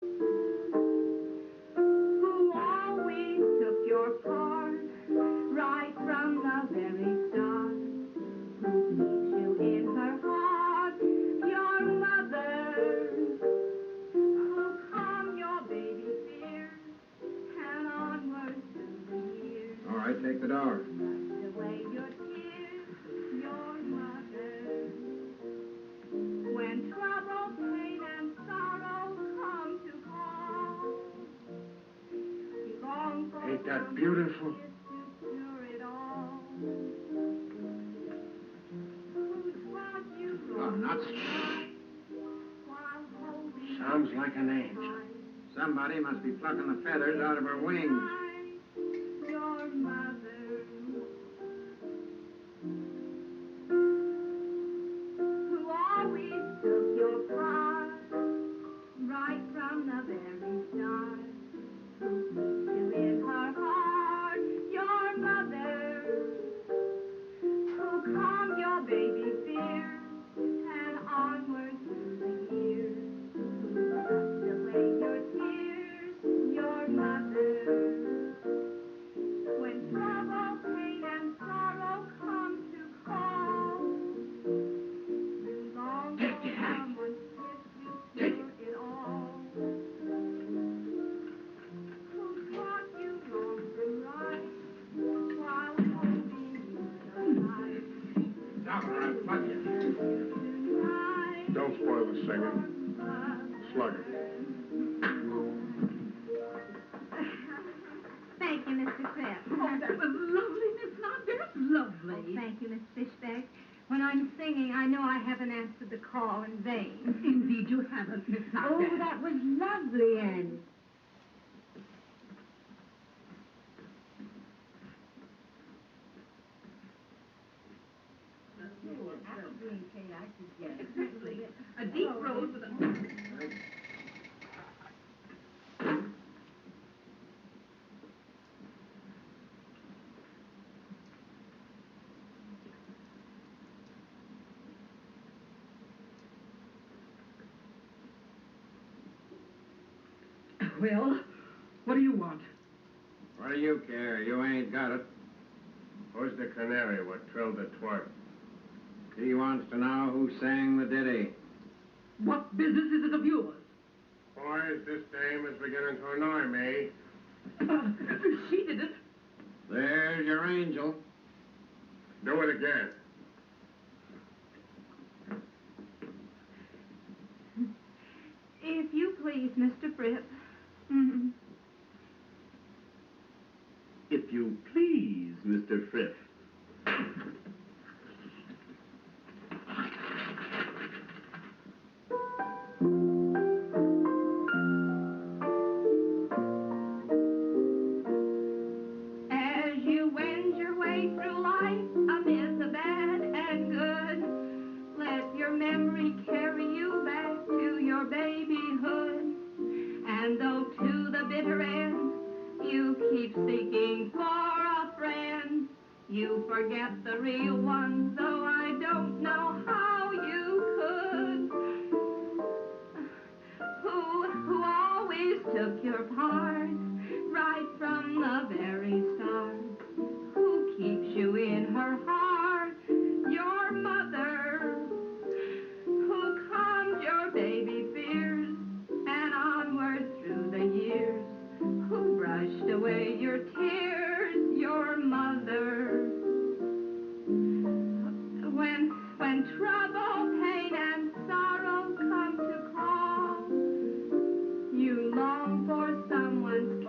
Who always took your part right from the very start. Who keeps you in her heart, your mother. Who calm your baby fears and onward through the years. All right, take the door. Brush away your tears, your mother. When trouble, pain, and sorrow come to call, you long for Ain't that someone beautiful? kiss to cure it all. Who taught you Oh, wrong nuts. while holding Sounds like an angel. tight. Somebody must be plucking the feathers out of her wings. Your mother. Who always took your part right from the very start. Who keeps you in her heart, your mother. Who calmed your baby fears and onward through the years. Who brushed away your tears, your mother. When trouble, pain, and sorrow come to call, you long for someone's kiss to cure it all. Who taught you wrong from right while holding you so tight. Stop or I'll plug you. Tonight, Don't spoil the singing. Slug it. Thank you, Mr. Crip. Oh, that was lovely, Miss Snodgrass. Lovely. Oh, thank you, Miss Fishbag. When I'm singing, I know I haven't answered the call in vain. Indeed you haven't, Miss Snodgrass. Oh, that was lovely, Annie. Apple green cake, I should get. Exactly. A deep rose with a... Well, what do you want? What do you care? You ain't got it. Who's the canary what trilled the twerk? He wants to know who sang the ditty. What business is it of yours? Boys, this dame is beginning to annoy me. She did it. There's your angel. Do it again. If you please, Mr. Fripp. If you please, Mr. Fripp. As you wend your way through life amid the bad and good, let your memory carry you back to your babyhood. And though to the bitter end you keep seeking for a friend, you forget the real ones, though I don't know how you could. Who always took your part right from the very start. Who keeps you in her heart, your mother. Who calmed your baby fears and onward through the years. Who brushed away your tears, your mother. When trouble, pain, and sorrow come to call, you long for someone's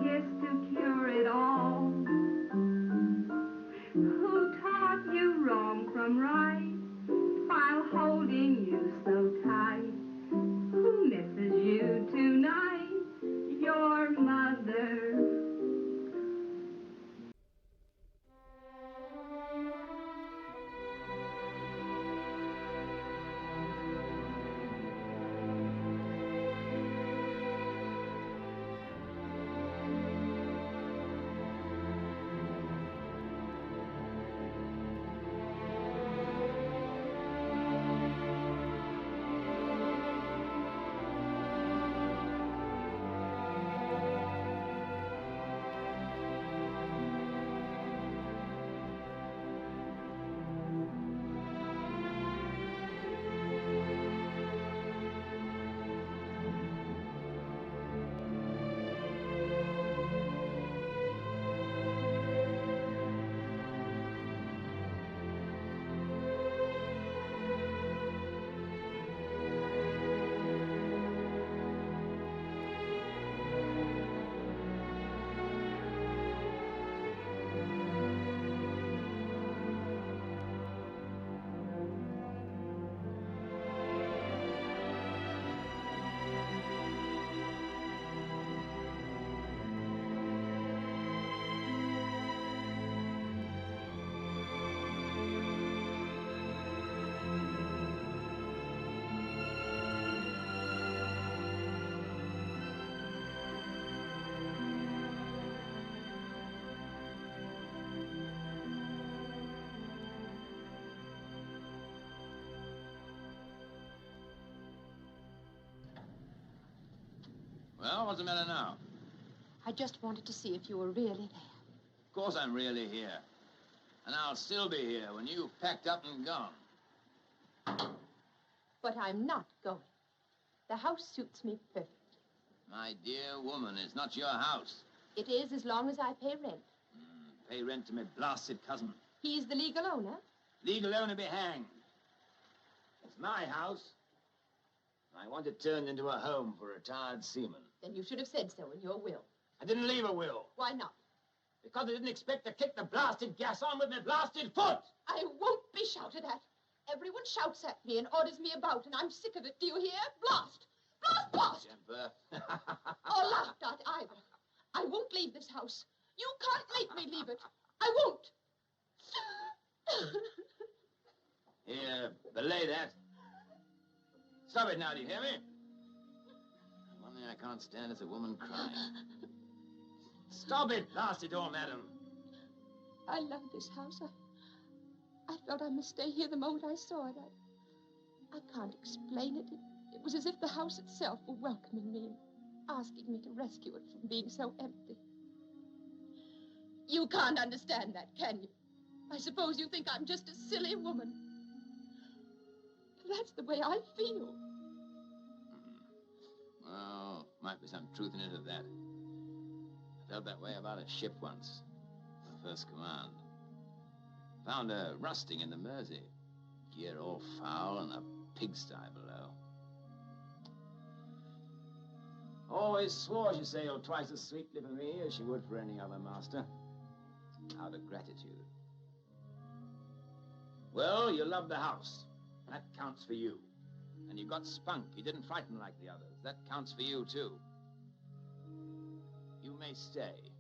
Well, what's the matter now? I just wanted to see if you were really there. Of course I'm really here. And I'll still be here when you've packed up and gone. But I'm not going. The house suits me perfectly. My dear woman, it's not your house. It is as long as I pay rent. Pay rent to my blasted cousin. He's the legal owner. Legal owner be hanged. It's my house. I want it turned into a home for retired seamen. Then you should have said so in your will. I didn't leave a will. Why not? Because I didn't expect to kick the blasted gas on with my blasted foot. I won't be shouted at. Everyone shouts at me and orders me about, and I'm sick of it. Do you hear? Blast! Blast! Blast! Temper. Or laughed at either. I won't leave this house. You can't make me leave it. I won't. Here, belay that. Stop it now, do you hear me? One thing I can't stand is a woman crying. Stop it, blast it all, madam. I love this house. I felt I must stay here the moment I saw it. I can't explain it. It was as if the house itself were welcoming me and asking me to rescue it from being so empty. You can't understand that, can you? I suppose you think I'm just a silly woman. But that's the way I feel. Well, might be some truth in it of that. I felt that way about a ship once, the first command. Found her rusting in the Mersey. Gear all foul and a pigsty below. Always swore she'd sail twice as sweetly for me as she would for any other master. Out of gratitude. Well, you love the house. That counts for you. And you got spunk. You didn't frighten like the others. That counts for you, too. You may stay.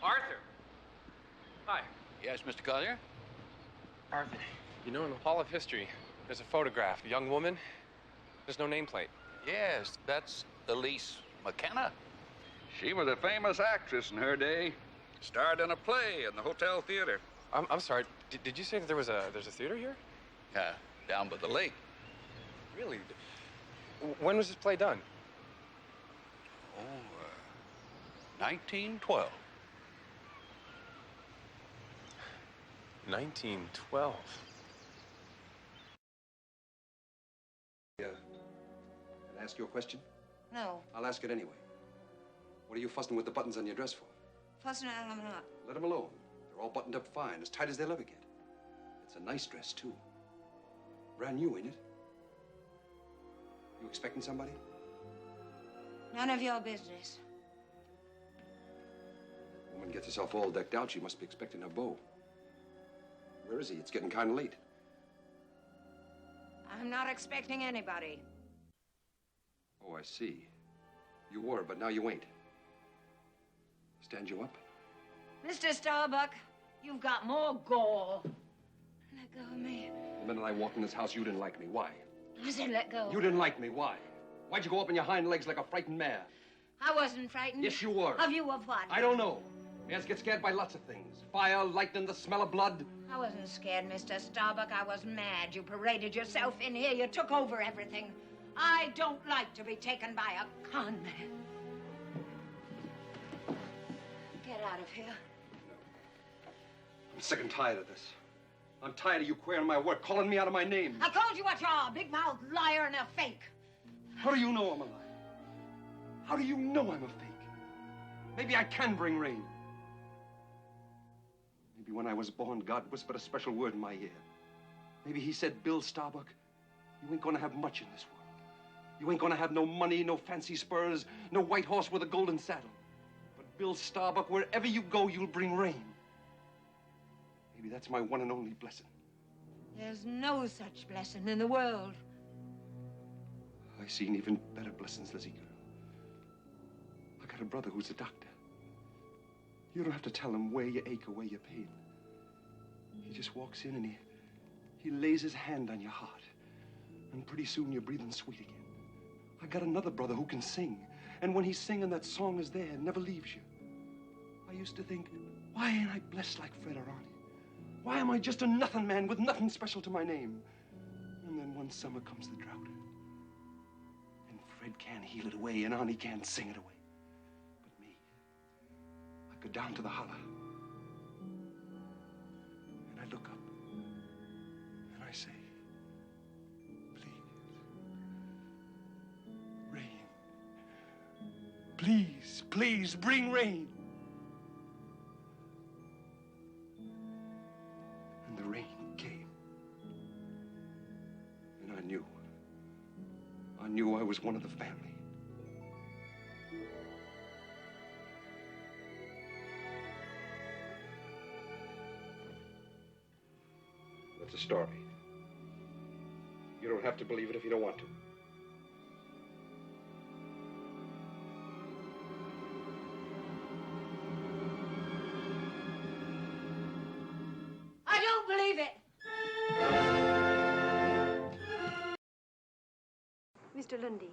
Arthur! Hi. Yes, Mr. Collier? Arthur, you know in the Hall of History, there's a photograph, a young woman. There's no nameplate. Yes, that's Elise McKenna. She was a famous actress in her day. Starred in a play in the Hotel Theater. I'm sorry, did you say that there's a theater here? Down by the lake. Really? When was this play done? 1912. 1912. Can I ask you a question? No. I'll ask it anyway. What are you fussing with the buttons on your dress for? Fussing them up. Let them alone. They're all buttoned up fine, as tight as they'll ever get. It's a nice dress, too. Brand new, ain't it? You expecting somebody? None of your business. and gets herself all decked out, she must be expecting her beau. Where is he? It's getting kind of late. I'm not expecting anybody. Oh, I see. You were, but now you ain't. Stand you up? Mr. Starbuck, you've got more gall. Let go of me. The minute I walked in this house, you didn't like me. Why? I said let go. You didn't like me. Why? Why'd you go up on your hind legs like a frightened mare? I wasn't frightened. Yes, you were. Of you of what? I don't know. Mares get scared by lots of things. Fire, lightning, the smell of blood. I wasn't scared, Mr. Starbuck. I was mad. You paraded yourself in here. You took over everything. I don't like to be taken by a con man. Get out of here. I'm sick and tired of this. I'm tired of you queering my work, calling me out of my name. I called you what you are, a big-mouthed liar and a fake. How do you know I'm a liar? How do you know I'm a fake? Maybe I can bring rain. Maybe when I was born, God whispered a special word in my ear. Maybe he said, Bill Starbuck, you ain't gonna have much in this world. You ain't gonna have no money, no fancy spurs, no white horse with a golden saddle. But Bill Starbuck, wherever you go, you'll bring rain. Maybe that's my one and only blessing. There's no such blessing in the world. I seen even better blessings, Lizzie girl. I got a brother who's a doctor. You don't have to tell him where you ache or where you pain. He just walks in and he lays his hand on your heart. And pretty soon you're breathing sweet again. I got another brother who can sing. And when he's singing, that song is there, it never leaves you. I used to think, why ain't I blessed like Fred or Ronnie? Why am I just a nothing man with nothing special to my name? And then one summer comes the drought. And Fred can't heal it away, and Arnie can't sing it away. But me, I go down to the holler. And I look up. And I say, please, rain. Please, please, bring rain. The rain came. And I knew I was one of the family. That's a story. You don't have to believe it if you don't want to. I don't believe it. Mr. Lundy,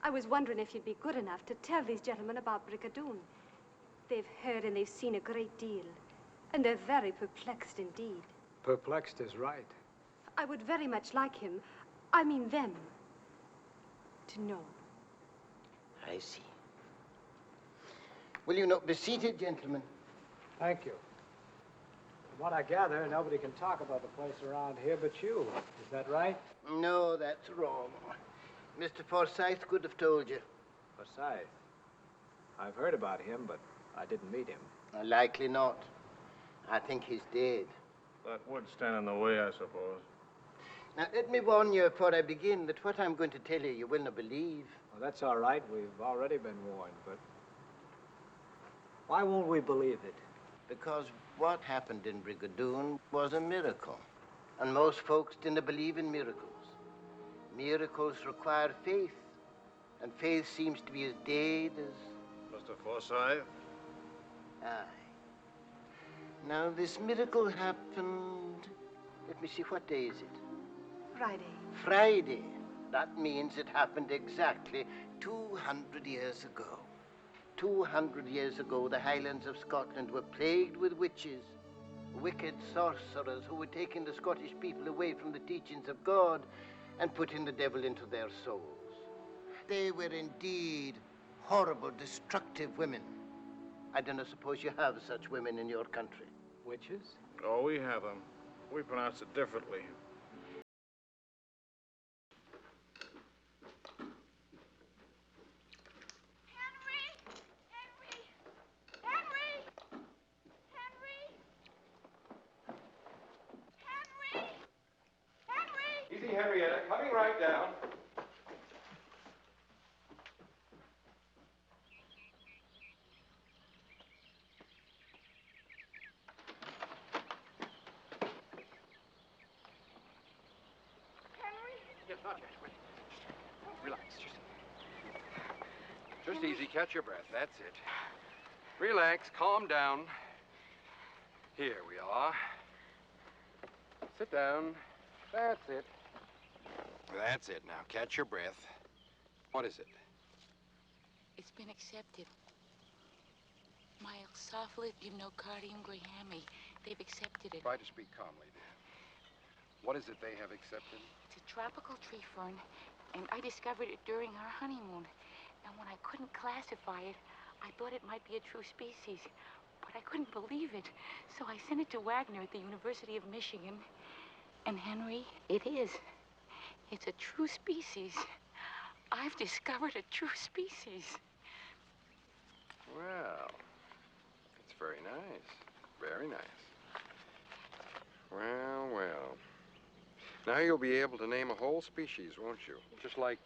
I was wondering if you'd be good enough to tell these gentlemen about Brigadoon. They've heard and they've seen a great deal, and they're very perplexed indeed. Perplexed is right. I would very much like him, I mean them, to know. I see. Will you not be seated, gentlemen? Thank you. From what I gather, nobody can talk about the place around here but you. Is that right? No, that's wrong. Mr. Forsyth could have told you. Forsyth? I've heard about him, but I didn't meet him. Likely not. I think he's dead. That would stand in the way, I suppose. Now, let me warn you before I begin that what I'm going to tell you, you will not believe. Well, that's all right. We've already been warned, but why won't we believe it? Because what happened in Brigadoon was a miracle. And most folks didn't believe in miracles. Miracles require faith. And faith seems to be as dead as... Mr. Forsyth? Aye. Now, this miracle happened... Let me see, what day is it? Friday. Friday. That means it happened exactly 200 years ago. 200 years ago, the Highlands of Scotland were plagued with witches, wicked sorcerers who were taking the Scottish people away from the teachings of God and putting the devil into their souls. They were indeed horrible, destructive women. I don't suppose you have such women in your country. Witches? Oh, we have them. We pronounce it differently. Easy, Henrietta. Coming right down. Not yet. Wait. Relax. Just easy. Catch your breath. That's it. Relax. Calm down. Here we are. Sit down. That's it. That's it. Now, catch your breath. What is it? It's been accepted. Myosophilus gymnocardium grahami. They've accepted it. Try to speak calmly, dear. What is it they have accepted? It's a tropical tree fern, and I discovered it during our honeymoon. And when I couldn't classify it, I thought it might be a true species. But I couldn't believe it. So I sent it to Wagner at the University of Michigan. And Henry, it is. It's a true species. I've discovered a true species. Well, it's very nice. Very nice. Well, well. Now you'll be able to name a whole species, won't you? Just like,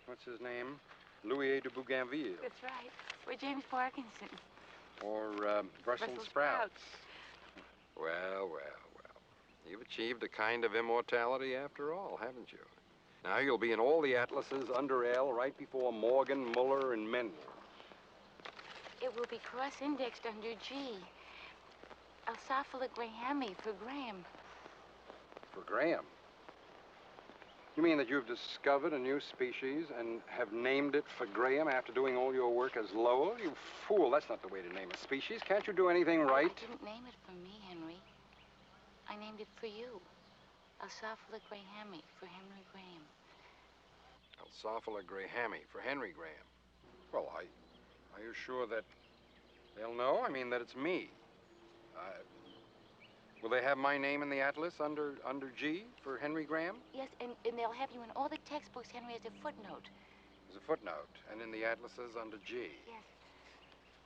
what's his name? Louis de Bougainville. That's right. Or James Parkinson. Or Brussels sprouts. Well, well, well. You've achieved a kind of immortality after all, haven't you? Now you'll be in all the atlases under L right before Morgan, Muller, and Mendel. It will be cross-indexed under G. Alsophila grahami for Graham. For Graham? You mean that you've discovered a new species and have named it for Graham after doing all your work as Lowell? You fool, that's not the way to name a species. Can't you do anything right? I didn't name it for me, Henry. I named it for you. Alsophila grahami for Henry Graham. Alsophila grahami for Henry Graham. Well, are you sure that they'll know? I mean, that it's me. Will they have my name in the atlas under G for Henry Graham? Yes, and they'll have you in all the textbooks, Henry, as a footnote. As a footnote, and in the atlases under G. Yes.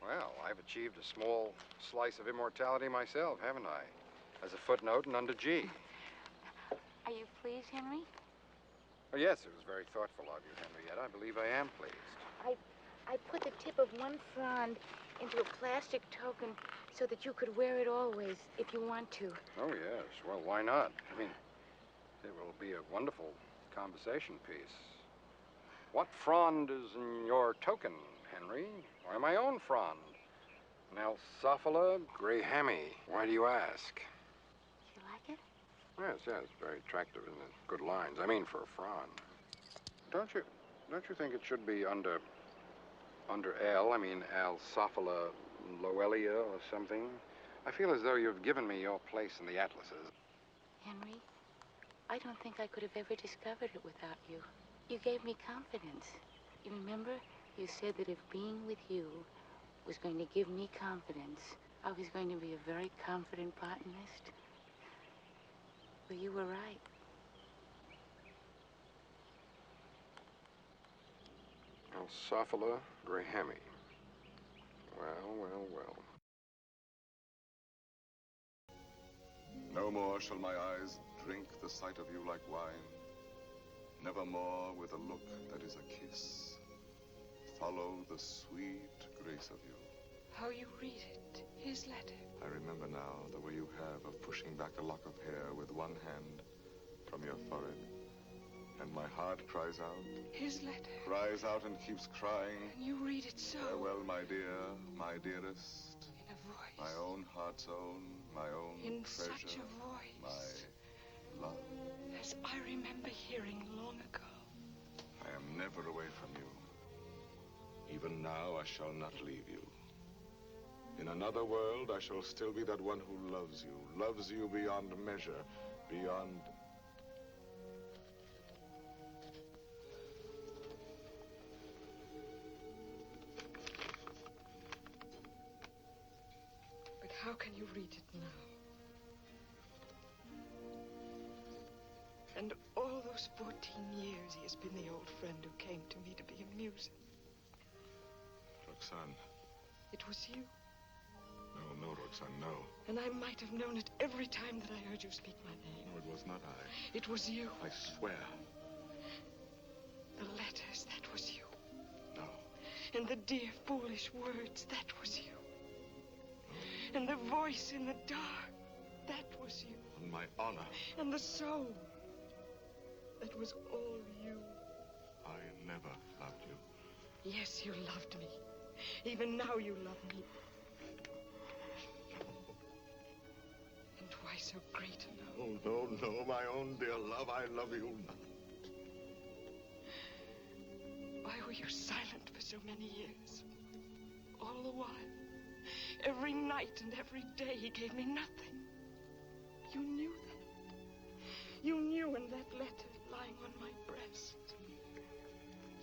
Well, I've achieved a small slice of immortality myself, haven't I? As a footnote and under G. Are you pleased, Henry? Oh, yes, it was very thoughtful of you, Henrietta. I believe I am pleased. I put the tip of one frond into a plastic token so that you could wear it always if you want to. Oh, yes. Well, why not? I mean, it will be a wonderful conversation piece. What frond is in your token, Henry? Why, my own frond. An Alsophila grahami. Why do you ask? You like it? Yes, yes. Very attractive and good lines. I mean, for a frond. Don't you think it should be under L? I mean, Alsophila Loelia or something? I feel as though you've given me your place in the atlases. Henry, I don't think I could have ever discovered it without you. You gave me confidence. You remember? You said that if being with you was going to give me confidence, I was going to be a very confident botanist. Well, you were right. Alsophila grahami. Well, well, well. No more shall my eyes drink the sight of you like wine. Nevermore with a look that is a kiss. Follow the sweet grace of you. How you read it, his letter. I remember now the way you have of pushing back a lock of hair with one hand from your forehead. And my heart cries out. His letter. Cries out and keeps crying. And you read it so. Farewell, my dear, my dearest. In a voice. My own heart's own, my own in treasure. In such a voice. My love. As I remember hearing long ago. I am never away from you. Even now I shall not leave you. In another world, I shall still be that one who loves you beyond measure, beyond... But how can you read it now? And all those 14 years he has been the old friend who came to me to be amusing. Roxanne. It was you. No, Roxanne, no. And I might have known it every time that I heard you speak my name. No, it was not I. It was you. I swear. The letters, that was you. No. And the dear, foolish words, that was you. No. And the voice in the dark, that was you. On my honor. And the soul. that was all you. I never loved you. Yes, you loved me. Even now you love me. And why so great a love? Oh, no, my own dear love, I love you not. Why were you silent for so many years? All the while, every night and every day, he gave me nothing. You knew that. You knew in that letter lying on my breast.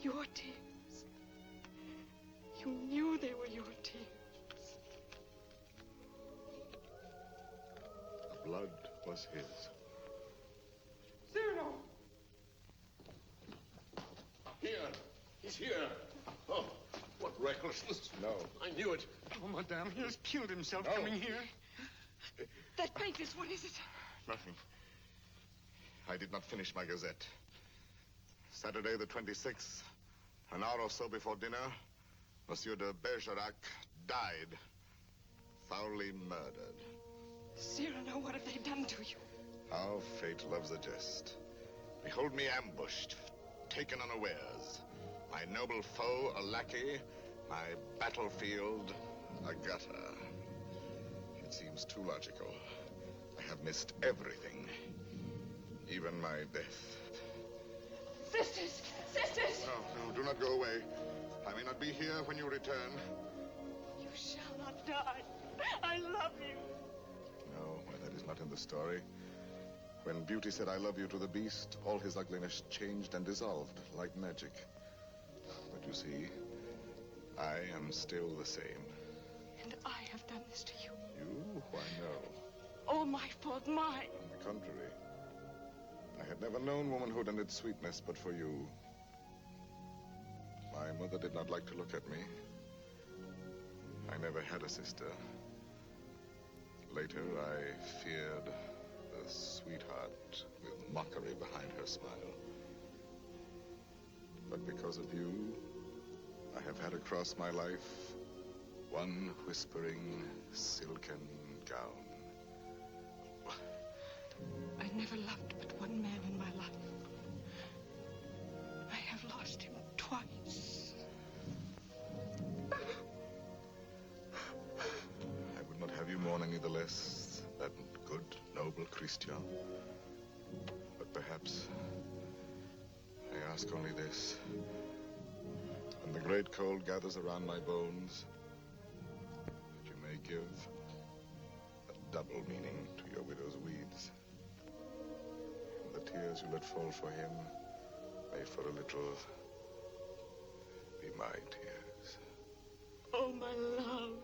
Your tears. You knew they were your tears. The blood was his. Cyrano! Here! He's here! Oh, what recklessness. No. I knew it. Oh, Madame, he has killed himself coming here. That papers, what is it? Nothing. I did not finish my gazette. Saturday the 26th, an hour or so before dinner, Monsieur de Bergerac died. Foully murdered. Cyrano, what have they done to you? How fate loves a jest. Behold me ambushed, taken unawares. My noble foe, a lackey. My battlefield, a gutter. It seems too logical. I have missed everything. Even my death. Sisters! Sisters! No, do not go away. I may not be here when you return. You shall not die. I love you. No, well, that is not in the story. When Beauty said I love you to the beast, all his ugliness changed and dissolved like magic. But you see, I am still the same. And I have done this to you. You? Why, no. All my fault, mine. On the contrary. I had never known womanhood and its sweetness but for you. My mother did not like to look at me. I never had a sister. Later, I feared a sweetheart with mockery behind her smile. But because of you, I have had across my life one whispering silken gown. I never loved but one man in my life. I have lost him twice. I would not have you mourn any the less, that good, noble Christian. But perhaps I ask only this. When the great cold gathers around my bones, that you may give a double meaning to your widow's weeds. And the tears you let fall for him may for a little be my tears. Oh, my love.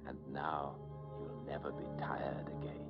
And now you'll never be tired again.